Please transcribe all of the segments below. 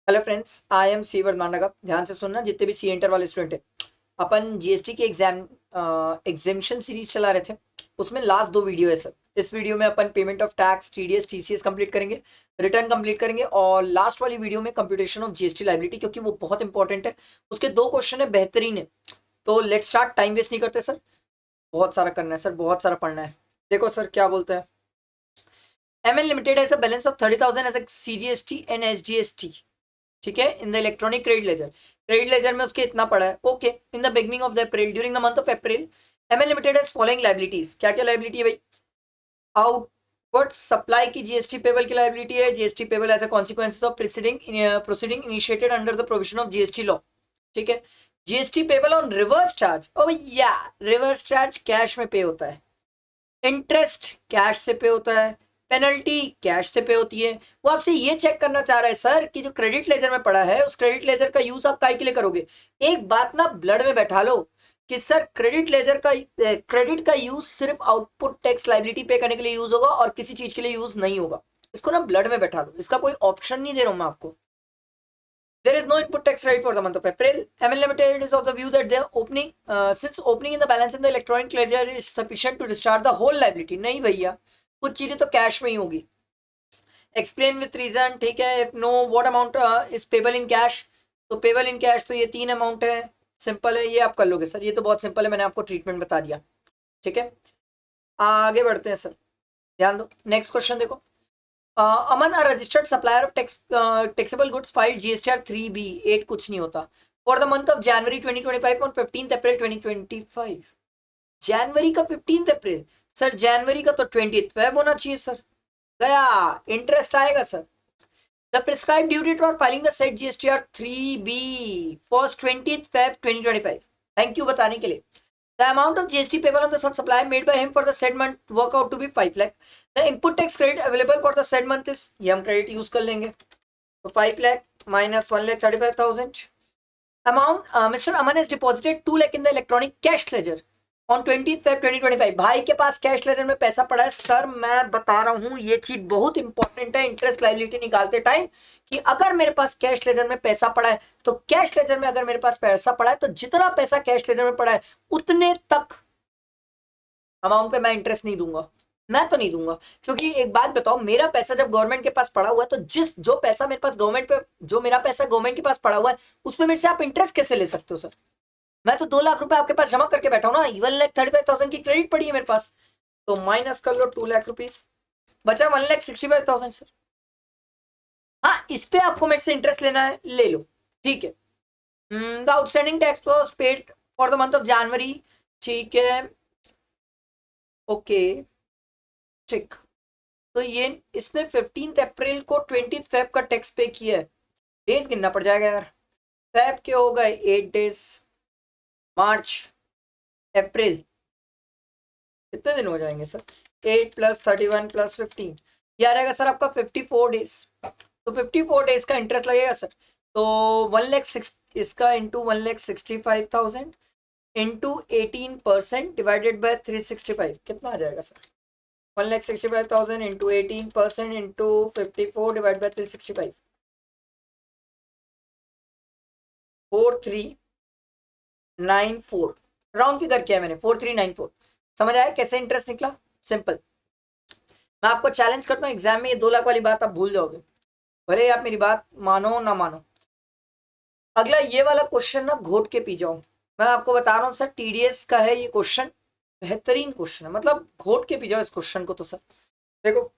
Hello friends, I am C Vardhamannagar. ध्यान से सुनना, जितने भी सी इंटर वाले स्टूडेंट हैं। अपन जीएसटी के एग्जामिशन सीरीज चला रहे थे। उसमें लास्ट दो वीडियो है सर। इस वीडियो में अपन payment of tax, TDS, TCS complete करेंगे, रिटर्न कंप्लीट करेंगे, और लास्ट वाली वीडियो में कंप्यूटेशन ऑफ जीएसटी लाइबिलिटी, क्योंकि वो बहुत इंपॉर्टेंट है। उसके दो क्वेश्चन है, बेहतरीन है। तो लेट स्टार्ट, टाइम वेस्ट नहीं करते सर। बहुत सारा करना है सर, बहुत सारा पढ़ना है। देखो सर क्या बोलते हैं। MN limited has a balance of 30,000 as a CGST and SGST. ठीक है, in the electronic credit ledger. Credit ledger में उसके इतना पड़ा है। Okay, in the beginning of the April, during the month of April, ML limited has following liabilities. क्या क्या liability है भाई? आउटवर्ड सप्लाई की जीएसटी पेबल की लाइबिलिटी है। GST payable as a consequence of proceeding initiated under the provision of GST law. ठीक है। GST payable on reverse charge. ओ भैया, रिवर्स चार्ज कैश में पे होता है। इंटरेस्ट कैश से पे होता है। पेनल्टी कैश से पे होती है। वो आपसे ये चेक करना चाह रहा है सर कि जो क्रेडिट लेजर में पड़ा है, उस क्रेडिट लेजर का यूज आप काय के लिए करोगे। एक बात ना ब्लड में बैठा लो कि सर क्रेडिट लेजर का, क्रेडिट का यूज सिर्फ आउटपुट टैक्स लाइबिलिटी पे करने के लिए यूज होगा और किसी चीज के लिए यूज नहीं होगा। इसको ना ब्लड में बैठा लो, इसका कोई ऑप्शन नहीं दे रहा हूं मैं आपको। There is no input tax rate for the month of April. ML Limited is of the view that the opening, since opening in the balance in the electronic ledger is sufficient to discharge the whole liability. नहीं भैया, कुछ चीजें तो cash में ही होगी। Explain with reason. ठीक है। If no what amount is payable in cash, तो पेबल इन कैश तो ये तीन अमाउंट है। सिंपल है, ये आप कर लोगे सर। ये तो बहुत सिंपल है, मैंने आपको ट्रीटमेंट बता दिया। ठीक है, आगे बढ़ते हैं सर। ध्यान दो, नेक्स्ट क्वेश्चन देखो। Aman a registered supplier of taxable goods filed GSTR 3B8 कुछ नहीं होता for the month of January 2025 on 15 April 2025। जनवरी का 15 अप्रैल सर, जनवरी का तो 20 फेब होना चाहिए सर। गया, इंटरेस्ट आएगा sir. The prescribe due date for filing the set GSTR 3B for 20 Feb 2025। Thank you बताने के लिए। The amount of GST payable on the such supply made by him for the said month work out to be 5 lakh. The input tax credit available for the said month is, ये हम credit use कर लेंगे, तो 5 lakh minus 1,35,000. Amount Mr. Aman has deposited 2 lakh in the electronic cash ledger on 20 Feb 2025। भाई के पास cash ledger में पैसा पड़ा है सर। मैं बता रहा हूं, ये चीज बहुत इंपॉर्टेंट है इंटरेस्ट लाइबिलिटी निकालते टाइम, कि अगर मेरे पास कैश लेजर में पैसा पड़ा है, तो कैश लेजर में अगर मेरे पास पैसा पड़ा है, तो जितना पैसा कैश लेजर में पड़ा है उतने तक अमाउंट पे मैं इंटरेस्ट नहीं दूंगा। मैं तो नहीं दूंगा, क्योंकि एक बात बताओ, मेरा पैसा जब गवर्नमेंट के पास पड़ा हुआ है, तो जो पैसा मेरे पास गवर्नमेंट पे, जो मेरा पैसा गवर्नमेंट के पास पड़ा हुआ है, उसमें मेरे से आप इंटरेस्ट कैसे ले सकते हो सर? मैं तो 2 लाख रुपए आपके पास जमा करके बैठा हूं ना। 1,35,000 की क्रेडिट पड़ी है मेरे पास, तो माइनस कर लो 2 लाख रुपीज, बचा 1,65,000 सर। हाँ, इस पे आपको मेरे से इंटरेस्ट लेना है, ले लो। ठीक है। The outstanding tax was paid for the month of जनवरी। ठीक है, ओके, ठीक। तो ये इसने 15 अप्रैल को 20 फेब का टैक्स पे किया है। डेज गिनना पड़ जाएगा यार। फेब के हो गए 8 डेज, मार्च, अप्रैल, कितने दिन हो जाएंगे सर? 8 + 31 + 15, ये आ जाएगा सर आपका 54 डेज। तो 54 डेज का इंटरेस्ट लगेगा सर। तो 1,06,000 इसका इंटू 1,65,000 इंटू 18% डिवाइडेड बाय 365, कितना आ जाएगा sir? 1,65,000 into 18% into 54 divide by 365, 4394। Round figure किया मैंने, 4394। समझ आया कैसे इंटरेस्ट निकला? सिंपल। मैं आपको चैलेंज करता हूँ, एग्जाम में ये 2 लाख वाली बात आप भूल जाओगे, भले आप मेरी बात मानो ना मानो। अगला ये वाला क्वेश्चन ना घोट के पी जाओ। मैं आपको बता रहा हूँ सर, टीडीएस का है ये क्वेश्चन, बेहतरीन क्वेश्चन है, मतलब घोट के पी जाओ इस क्वेश्चन को। तो सर देखो,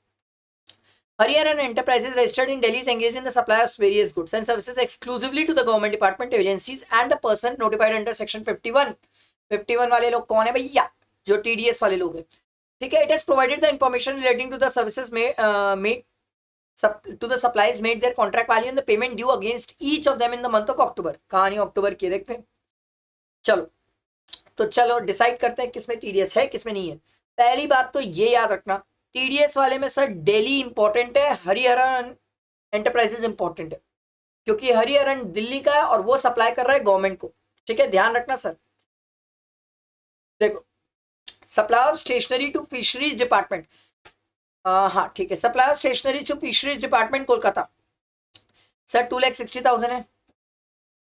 Hariyaran Enterprises registered in Delhi is engaged in the supply of various goods and services exclusively to the government department, agencies and the person notified under section 51। 51 वाले लोग कौन है भैया? जो टीडीएस वाले लोग हैं। ठीक है। It has provided the information relating to the services made to the supplies made their contract value and the payment due against each of them in the month of October। कहानी अक्टूबर की देखते हैं। चलो, तो चलो डिसाइड करते हैं किसमें टीडीएस है किसमें नहीं है। पहली बात तो ये याद रखना, टीडीएस वाले में सर दिल्ली इंपॉर्टेंट है, हरिहरन एंटरप्राइजेस इंपॉर्टेंट है, क्योंकि हरिहरन दिल्ली का है और वो सप्लाई कर रहा है गवर्नमेंट को। ठीक है, ध्यान रखना सर। देखो, supply of stationery to fisheries department, हाँ ठीक है, supply of stationery to fisheries department Kolkata. Sir 2,60,000 है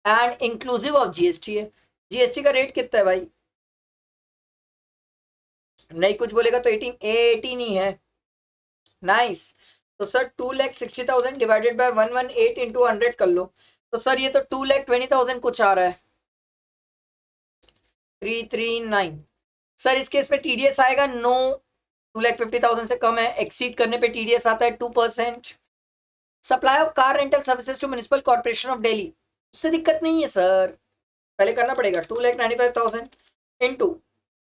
एंड इंक्लूसिव ऑफ जीएसटी है। जीएसटी का रेट कितना है भाई? नहीं कुछ बोलेगा तो 18 ही है। नाइस। तो सर 2,60,000 डिवाइडेड बाय 118 इंटू 100 कर लो। तो सर ये तो 2,20,000 कुछ आ रहा है, 339। सर इस केस में टीडीएस आएगा? नो, 2,50,000 से कम है, एक्सीड करने पे टीडीएस आता है 2%। Supply of car rental services to municipal corporation of Delhi, उससे दिक्कत नहीं है सर, पहले करना पड़ेगा 2,95,000 इंटू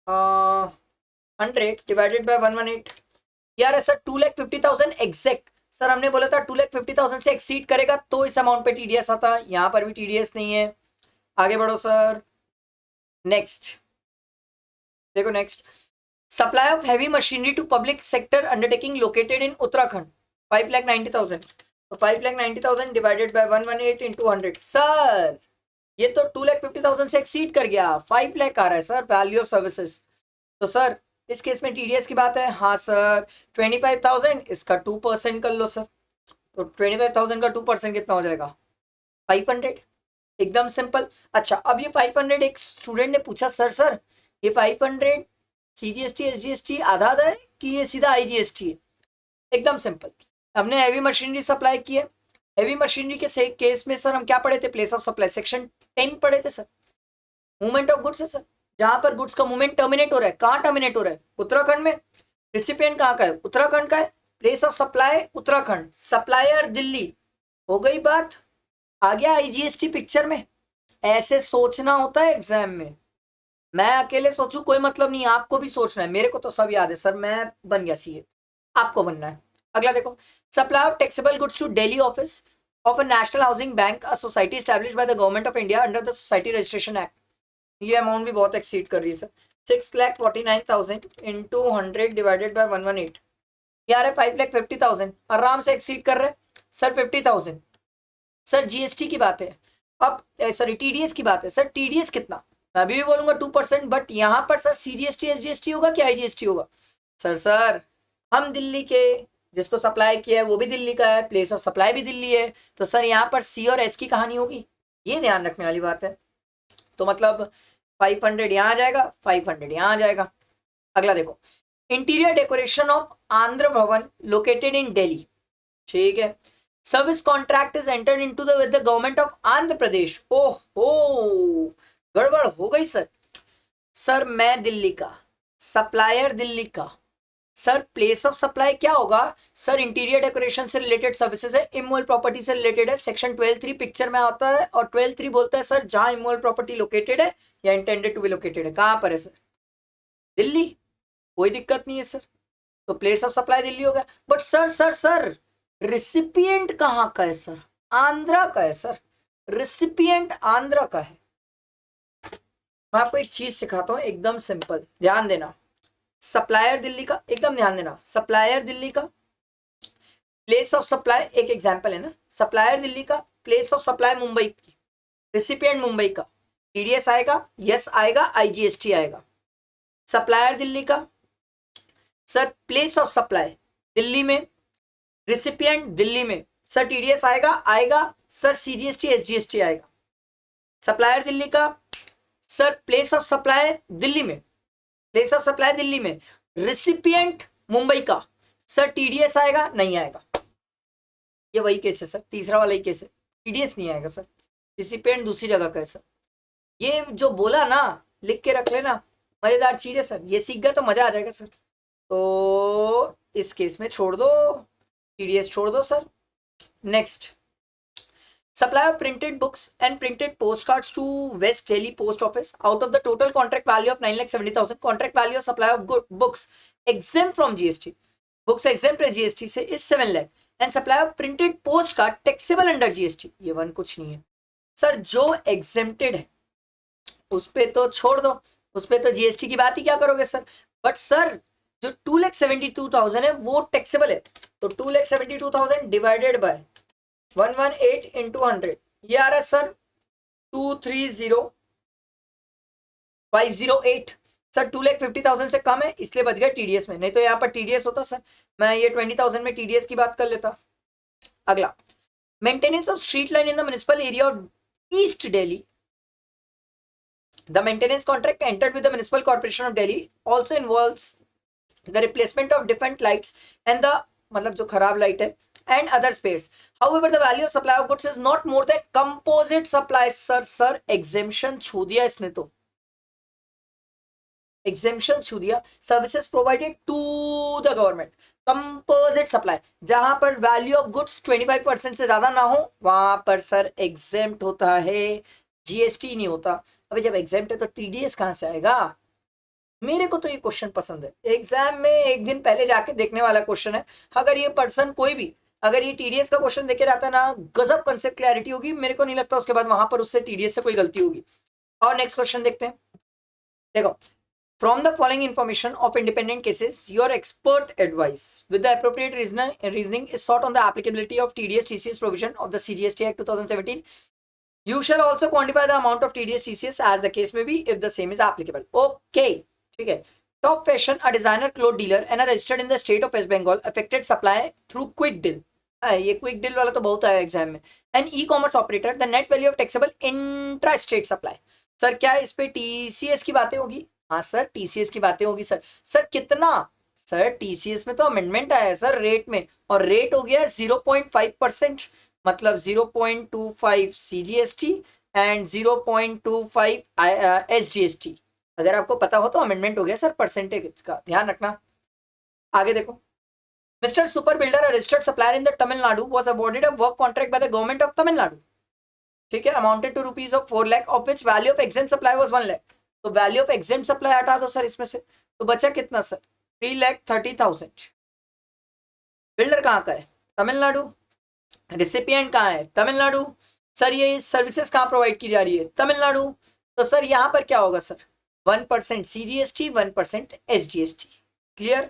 100 डिवाइडेड बाय 118। यार है सर 2,50,000 एग्जैक्ट। सर हमने बोला था 2,50,000 से एक्सीड करेगा तो इस अमाउंट पे टीडीएस आता, यहाँ पर भी टीडीएस नहीं है। आगे बढ़ो सर, नेक्स्ट देखो next. Supply of heavy machinery to public sector undertaking located in Uttarakhand 5,90,000। तो 5,90,000 डिवाइडेड बाय 118 इंटू 100। सर ये तो 2,50,000 से एक्सीड कर गया, 5 लाख आ रहा है सर वैल्यू ऑफ सर्विसेज। तो सर इस केस में टीडीएस की बात है। हाँ सर 25,000, इसका 2% कर लो सर। तो 25,000 का 2% कितना हो जाएगा? 500, एकदम सिंपल। अच्छा अब ये 500, एक स्टूडेंट ने पूछा सर ये 500 सीजीएसटी एसजीएसटी आधा आधा है कि ये सीधा आईजीएसटी है? एकदम सिंपल, हमने हैवी मशीनरी सप्लाई की है। हैवी मशीनरी के केस में सर हम क्या पढ़े थे? प्लेस ऑफ सप्लाई सेक्शन 10 पढ़े थे सर। मूवमेंट ऑफ गुड्स है सर, जहां पर गुड्स का मूवमेंट टर्मिनेट हो रहा है। कहाँ टर्मिनेट हो रहा है? उत्तराखंड में। रिसिपिएंट कहाँ का है? उत्तराखंड का है। Place of supply Uttarakhand, supplier Delhi. हो गई बात, आ गया आईजीएसटी पिक्चर में। ऐसे सोचना होता है एग्जाम में। मैं अकेले सोचूं कोई मतलब नहीं, आपको भी सोचना है। मेरे को तो सब याद है सर, मैं बन गया सीए, आपको बनना है। अगला देखो, supply of taxable goods to Delhi office of a national housing bank, a society established by the government of India under the society registration act. ये अमाउंट भी बहुत एक्सीड कर रही है सर। 6,49,000 इंटू 100 डिवाइडेड बाय 118, ये आ रहा है 5,50,000, आराम से एक्सीड कर रहे हैं सर 50,000। सर जीएसटी की बात है, अब सॉरी टीडीएस की बात है। सर टीडीएस कितना? मैं अभी भी बोलूंगा 2%, बट यहाँ पर सर सीजीएसटी एसजीएसटी होगा कि आईजीएसटी होगा? सर हम दिल्ली के, जिसको सप्लाई किया है वो भी दिल्ली का है, प्लेस ऑफ सप्लाई भी दिल्ली है, तो सर यहाँ पर सी और एस की कहानी होगी, ये ध्यान रखने वाली बात है। तो मतलब 500 यहाँ आ जाएगा, 500 यहाँ आ जाएगा। अगला देखो, इंटीरियर डेकोरेशन ऑफ आंध्र भवन लोकेटेड इन दिल्ली, ठीक है। Service contract is entered into the with the government of Andhra Pradesh. ओहो, गड़बड़ हो गई सर। सर मैं दिल्ली का, सप्लायर दिल्ली का। सर प्लेस ऑफ सप्लाई क्या होगा? सर इंटीरियर डेकोरेशन से रिलेटेड सर्विसेज है, इमोल प्रॉपर्टी से रिलेटेड है, सेक्शन 12(3) पिक्चर में आता है। और 12(3) बोलता है सर जहां इमोल प्रॉपर्टी लोकेटेड है या इंटेंडेड टू बी लोकेटेड है। कहां पर है सर? दिल्ली, कोई दिक्कत नहीं है सर। तो प्लेस ऑफ सप्लाई दिल्ली हो गया। बट सर रिसिपिएंट कहाँ का है सर? आंध्रा का है सर, रिसिपिएंट आंध्रा का है। मैं आपको एक चीज सिखाता हूँ, एकदम सिंपल, ध्यान देना। सप्लायर दिल्ली का, एकदम ध्यान देना, सप्लायर दिल्ली का प्लेस ऑफ सप्लाई, एक एग्जांपल है ना, सप्लायर दिल्ली का प्लेस ऑफ सप्लाई मुंबई की, रिसिपिएंट मुंबई का, टीडीएस आएगा, यस आएगा, आईजीएसटी आएगा। सप्लायर दिल्ली का sir place of supply Delhi में, रिसिपिएंट दिल्ली में, सर टीडीएस आएगा सर, सीजीएसटी एसजीएसटी आएगा। सप्लायर दिल्ली का sir place of supply Delhi में, प्लेस ऑफ सप्लाई दिल्ली में, रिसिपिएंट मुंबई का, सर टीडीएस आएगा नहीं आएगा? ये वही केस है सर, तीसरा वाला ही केस है, टीडीएस नहीं आएगा सर, रिसिपिएंट दूसरी जगह का है सर। ये जो बोला ना, लिख के रख लेना, मजेदार चीज है सर, ये सीख गया तो मजा आ जाएगा सर। तो इस केस में छोड़ दो, टीडीएस छोड़ दो sir. Next, supply of printed books and printed postcards to West Delhi Post Office out of the total contract value of 9,70,000. Contract value of supply of books exempt from GST. Books exempt है GST से is 7 lakh. And supply of printed postcard taxable under GST. ये one कुछ नहीं है sir, जो exempted है उस पे तो छोड़ दो, उस पे तो GST की बात ही क्या करोगे सर। बट सर जो 2,72,000 है वो टैक्सेबल है, तो 2,72,000 डिवाइडेड बाय 118 इंटू 100, ये आ रहा है सर 230,508। सर 2,50,000 से कम है इसलिए बच गया टीडीएस में, नहीं तो यहाँ पर टीडीएस होता सर, मैं ये 20,000 में टीडीएस की बात कर लेता। अगला, maintenance of street line in the municipal area of east Delhi. The maintenance contract entered with the Municipal Corporation of Delhi also involves the replacement of different lights and the मतलब जो खराब लाइट है and other spares. However, the value of supply of goods is not more than composite supply. Sir exemption छू दिया इसने तो. Exemption छू दिया. Services provided to the government. Composite supply. जहां पर value of goods 25% से ज्यादा ना हो वहां पर सर exempt होता है, जीएसटी नहीं होता. अभी जब एग्जाम है तो टीडीएस कहां से आएगा? मेरे को तो ये क्वेश्चन पसंद है. एग्जाम में एक दिन पहले जाके देखने वाला क्वेश्चन है. अगर ये पर्सन कोई भी अगर ये टीडीएस का क्वेश्चन देके रहता है ना, गजब कंसेप्ट क्लैरिटी होगी. मेरे को नहीं लगता उसके बाद वहां पर उससे टीडीएस से कोई गलती होगी. और नेक्स्ट क्वेश्चन देखते हैं. देखो, from the following information of independent cases your expert advice with the appropriate reasoning is sought on the applicability of TDS TCS provision of the CGST act 2017. You shall also quantify the amount of TDS TCS as the case may be if the same is applicable. Okay, ठीक है. Top Fashion, a designer cloth dealer and are registered in the state of West Bengal, affected supply through Quick Deal. ये Quick Deal वाला तो बहुत आया exam में. An e-commerce operator, the net value of taxable intra-state supply. Sir क्या इस पे TCS की बातें होगी? हाँ सर TCS की बातें होगी सर. सर कितना? सर TCS में तो अमेंडमेंट आया है सर रेट में, और रेट हो गया 0.5%. मतलब 0.25 सीजीएसटी एंड 0.25 एसजीएसटी. अगर आपको पता हो तो अमेंडमेंट हो गया सर परसेंटेज का, ध्यान रखना. आगे देखो. Mister super builder, a registered supplier in the Tamil Nadu, was awarded a work contract by the government of Tamil Nadu. ठीक है, amounted to rupees of 4 lakh of which value of exempt supply was 1 lakh. तो वैल्यू ऑफ एग्जेम्प्ट सप्लाई हटा दो sir इसमें से, तो बचा कितना सर? 3,30,000. बिल्डर कहाँ का है? तमिलनाडु. रिसिपिएंट कहाँ है? तमिलनाडु. सर ये सर्विसेज कहाँ प्रोवाइड की जा रही है? तमिलनाडु. तो सर यहाँ पर क्या होगा सर? 1% CGST, 1% SGST. क्लियर?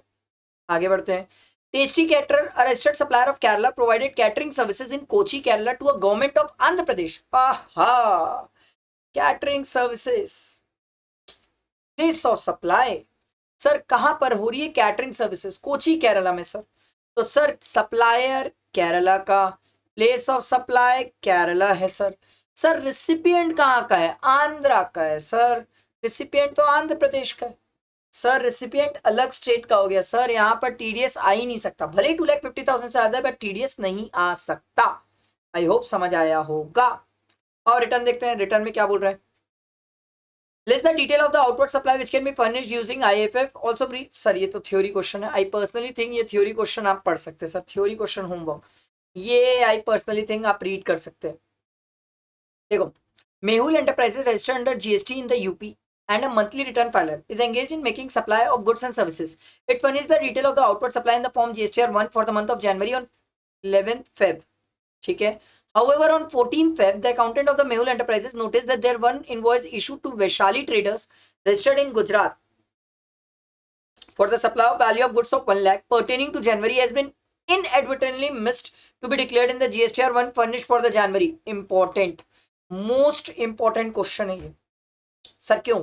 आगे बढ़ते हैं. Tasty caterer, a registered supplier of Kerala, provided catering services in Kochi Kerala to a government of Andhra Pradesh. आहा, catering services, place of supply. Sir कहां पर हो रही है कैटरिंग सर्विसेज? कोची केरला में सर. तो सर सप्लायर केरला का, प्लेस ऑफ सप्लाई केरला है सर. सर रिसिपिएंट कहाँ का है? आंध्रा का है सर. रिसिपिएंट तो आंध्र प्रदेश का है सर. रिसिपिएंट अलग स्टेट का हो गया सर. यहाँ पर टीडीएस आ ही नहीं सकता, भले 2,50,000 से ज्यादा है बट टीडीएस नहीं आ सकता. आई होप समझ आया होगा. और रिटर्न देखते हैं. रिटर्न में क्या बोल रहा है? List the detail of the outward supply which can be furnished using IFF. Also brief. Sir ये तो थ्योरी क्वेश्चन है. I personally think ये थ्योरी क्वेश्चन आप पढ़ सकते हैं सर. थ्योरी क्वेश्चन होमवर्क ये I personally think आप रीड कर सकते हैं. देखो, Mehul enterprises registered under GST in the UP and a monthly return filer is engaged in making supply of goods and services. It furnished the detail of the outward supply in the form GSTR 1 for the month of January on 11th Feb. ठीक है. However, on 14th Feb, the accountant of the Mehul Enterprises noticed that their one invoice issued to Vaishali Traders registered in Gujarat for the supply of value of goods of 1 lakh pertaining to January has been inadvertently missed to be declared in the GSTR 1 furnished for the January. Important, most important question है ये. Sir क्यों?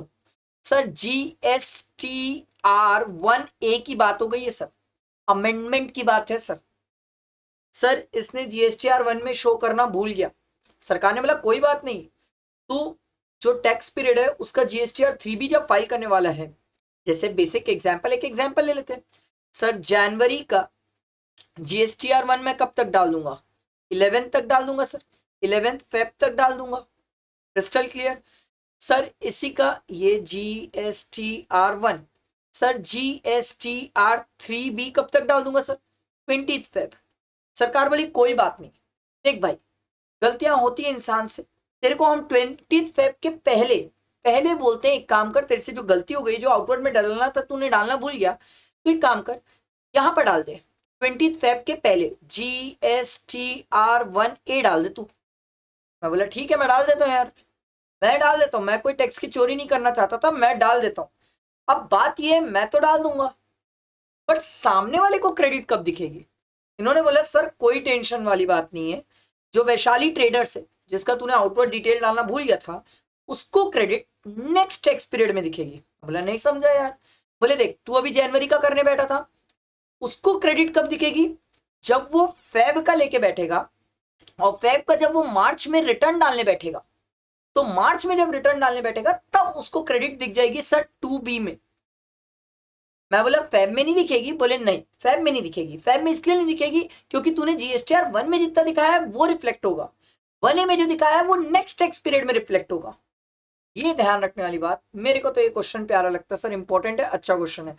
Sir GSTR 1A की बात हो गई है sir, amendment की बात है सर. सर इसने GSTR 1 में शो करना भूल गया. सरकार ने बोला कोई बात नहीं, तो जो टैक्स पीरियड है उसका GSTR 3 भी जब फाइल करने वाला है, जैसे बेसिक एग्जांपल, एक एग्जांपल ले लेते हैं सर. जनवरी का GSTR 1 में कब तक डाल दूंगा? 11 तक डाल दूंगा सर. 11 फेब तक डाल दूंगा. Crystal clear sir. इसी का ये GSTR 1 सर. GSTR 3 भी कब तक डाल दूंगा सर? 20 फेब. सरकार बोली कोई बात नहीं, देख भाई गलतियां होती है इंसान से, तेरे को हम 20 फेब के पहले बोलते हैं एक काम कर, तेरे से जो गलती हो गई, जो आउटवर्ड में डालना था तूने डालना भूल गया, तो एक काम कर यहाँ पर डाल दे 20 फेब के पहले GSTR 1A डाल दे तू. मैं बोला ठीक है मैं डाल देता हूँ यार, मैं डाल देता हूँ, मैं कोई टैक्स की चोरी नहीं करना चाहता था, मैं डाल देता हूँ. अब बात ये है मैं तो डाल दूंगा बट सामने वाले को क्रेडिट कब दिखेगी? इन्होंने बोला सर कोई टेंशन वाली बात नहीं है, जो वैशाली ट्रेडर्स है जिसका तूने आउटवर्ड डिटेल डालना भूल गया था उसको क्रेडिट नेक्स्ट टैक्स पीरियड में दिखेगी. बोला नहीं समझा यार. बोले देख तू अभी जनवरी का करने बैठा था, उसको क्रेडिट कब दिखेगी? जब वो फेब का लेके बैठेगा और फेब का जब वो मार्च में रिटर्न डालने बैठेगा, तो मार्च में जब रिटर्न डालने बैठेगा तब उसको क्रेडिट दिख जाएगी सर 2B में। मैं बोला फैब में नहीं दिखेगी, बोले नहीं फैब में नहीं दिखेगी। फैब में इसलिए नहीं दिखेगी क्योंकि तूने जीएसटीआर 1 में जितना दिखाया है वो रिफ्लेक्ट होगा, 1A में जो दिखाया है वो नेक्स्ट टैक्स पीरियड में रिफ्लेक्ट होगा। ये ध्यान रखने वाली बात। मेरे को तो ये क्वेश्चन प्यारा लगता है सर, इंपॉर्टेंट है, अच्छा क्वेश्चन है,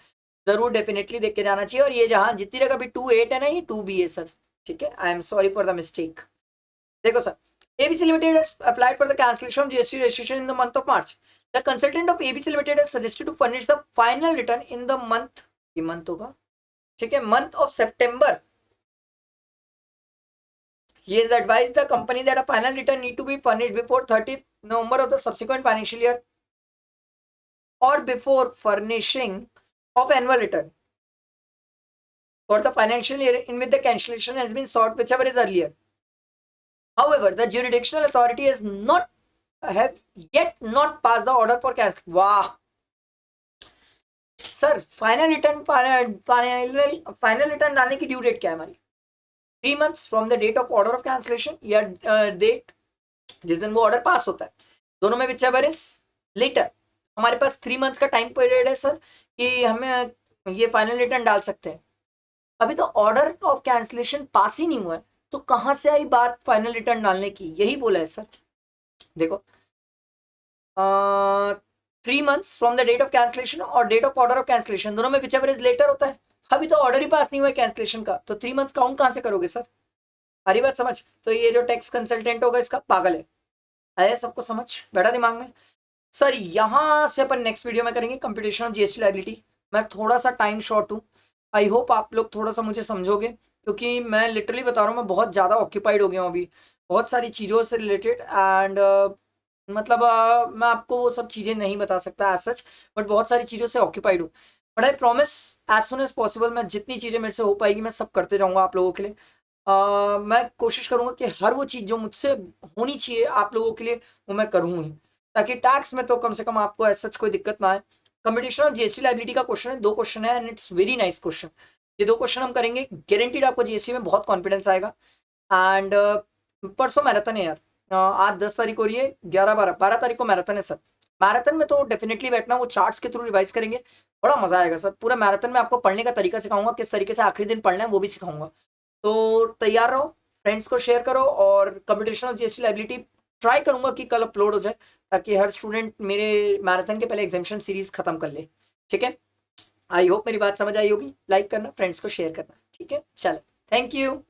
जरूर डेफिनेटली देख के जाना चाहिए। और ये जहां जितनी जगह भी 2.8 है ना, ये 2B है सर, ठीक है। I am sorry for the mistake. देखो sir, ABC Limited has applied for the cancellation of GST registration in the month of March. The consultant of ABC Limited has suggested to furnish the final return in the month, ये month होगा, ठीक है, month of September. He has advised the company that a final return need to be furnished before 30th November of the subsequent financial year or before furnishing of annual return for the financial year in which the cancellation has been sought, whichever is earlier. However, the jurisdictional authority has not have yet not passed the order for cancel. वाह sir, final return डालने की due date क्या है हमारी? 3 months from the date of order of cancellation, या date जिस दिन वो ऑर्डर पास होता है, दोनों में whichever is later। हमारे पास 3 months का टाइम पीरियड है सर कि हमें ये फाइनल रिटर्न डाल सकते हैं। अभी तो ऑर्डर ऑफ कैंसिलेशन पास ही नहीं हुआ है, तो कहां से आई बात फाइनल रिटर्न डालने की? यही बोला है सर। देखो 3 months from the date of cancellation और date of order of cancellation, दोनों में whichever is later होता है। अभी तो ऑर्डर ही पास नहीं हुआ है कैंसिलेशन का, तो 3 months काउंट कहां से करोगे सर? हरी बात समझ। तो ये जो टैक्स कंसल्टेंट होगा इसका पागल है, आया सबको समझ बैठा दिमाग में? सर यहां से अपन नेक्स्ट वीडियो में करेंगे कंप्यूटेशन ऑफ जीएसटी लायबिलिटी। मैं थोड़ा सा टाइम शॉर्ट हूँ, आई होप आप लोग थोड़ा सा मुझे समझोगे, क्योंकि मैं लिटरली बता रहा हूँ मैं बहुत ज़्यादा ऑक्यूपाइड हो गया हूँ अभी बहुत सारी चीज़ों से रिलेटेड। एंड मतलब मैं आपको वो सब चीज़ें नहीं बता सकता एज सच, बट बहुत सारी चीज़ों से ऑक्यूपाइड हूँ। But I promise as soon as possible मैं जितनी चीज़ें मेरे से हो पाएगी मैं सब करते जाऊँगा आप लोगों के लिए। मैं कोशिश करूँगा कि हर वो चीज़ जो मुझसे होनी चाहिए आप लोगों के लिए वो मैं करूँ ही, ताकि टैक्स में तो कम से कम आपको ऐसा कोई दिक्कत ना आए। कंप्यूटेशन ऑफ जीएसटी लायबिलिटी का क्वेश्चन है, 2 क्वेश्चन है and it's very nice question. ये 2 क्वेश्चन हम करेंगे, गारंटीड आपको जीएसटी में बहुत कॉन्फिडेंस आएगा। एंड परसों मैराथन है यार, आज 10 तारीख हो रही है, 11-12 तारीख को मैराथन है सर। मैराथन में तो डेफिनेटली बैठना, वो चार्ट्स के थ्रू रिवाइज करेंगे, बड़ा मजा आएगा सर। पूरा मैराथन में आपको पढ़ने का तरीका सिखाऊंगा, किस तरीके से आखिरी दिन पढ़ना है वो भी सिखाऊंगा। तो तैयार रहो, फ्रेंड्स को शेयर करो, और computation of GST liability try करूंगा कि कल अपलोड हो जाए, ताकि हर स्टूडेंट मेरे मैराथन के पहले एग्जामिनेशन सीरीज खत्म कर ले, ठीक है। आई होप मेरी बात समझ आई होगी। लाइक करना, फ्रेंड्स को शेयर करना, ठीक है। चलो, थैंक यू।